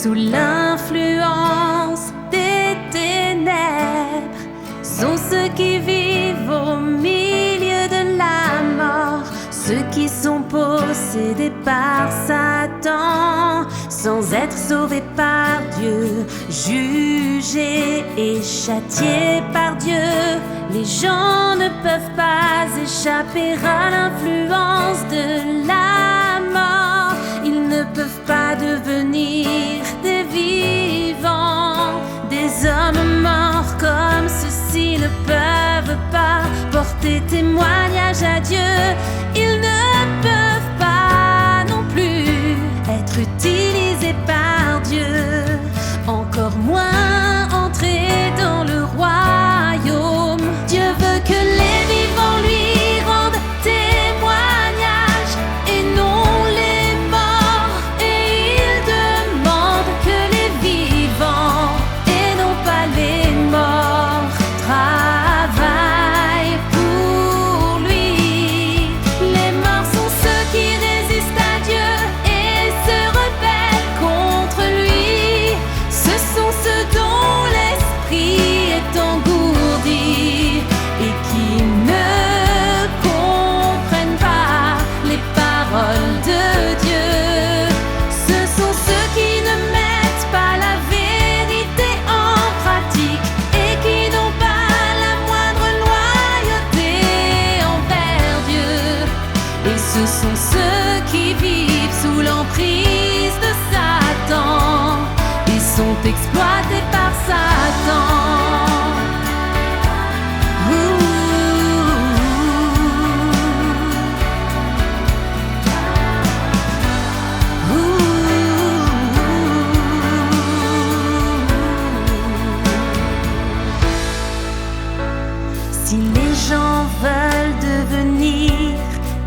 sous l'influence des ténèbres, sont ceux qui vivent au milieu de la mort, ceux qui sont possédés par Satan, sans être sauvés par Dieu, jugés et châtiés par Dieu. Les gens ne peuvent pas échapper à l'influence de la mort. Ils ne peuvent pas devenir des vivants. Des hommes morts comme ceux-ci ne peuvent pas porter témoignage à Dieu. Ils ne peuvent pas non plus être utilisés par Dieu, encore moins entrer dans le royaume. Dieu veut que les vivants lui rendent témoignage et non les morts, et il demande que les vivants et non pas les morts travaillent pour lui. Les morts sont ceux qui résistent à Dieu et se rebellent contre lui. Ce sont ceux dont l'esprit est engourdi et qui ne comprennent pas les paroles de Dieu. Ce sont ceux qui ne mettent pas la vérité en pratique et qui n'ont pas la moindre loyauté envers Dieu. Et ce sont ceux qui vivent sous l'emprise de Satan et sont exploités par Satan. Si les gens veulent devenir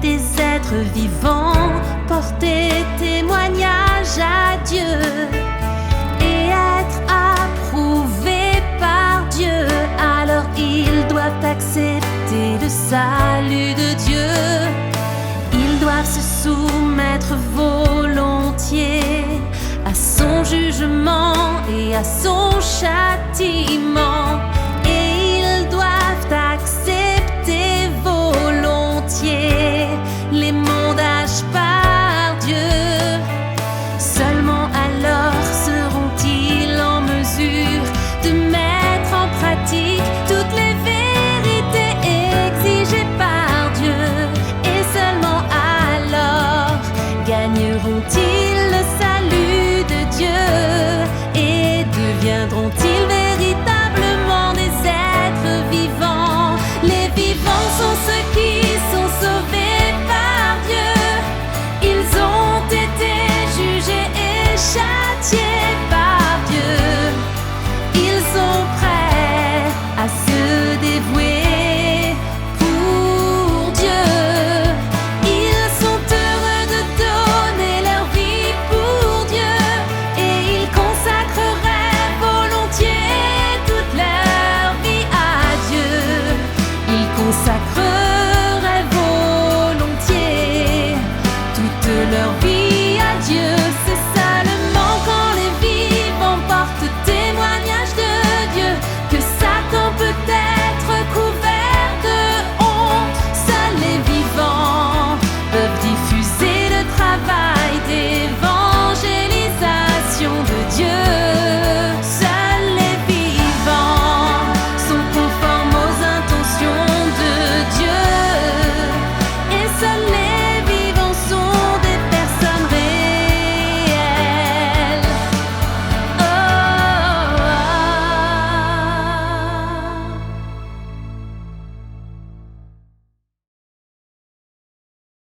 des êtres vivants, porter témoignage à Dieu et être approuvés par Dieu, alors ils doivent accepter le salut de Dieu. Ils doivent se soumettre volontiers à son jugement et à son châtiment.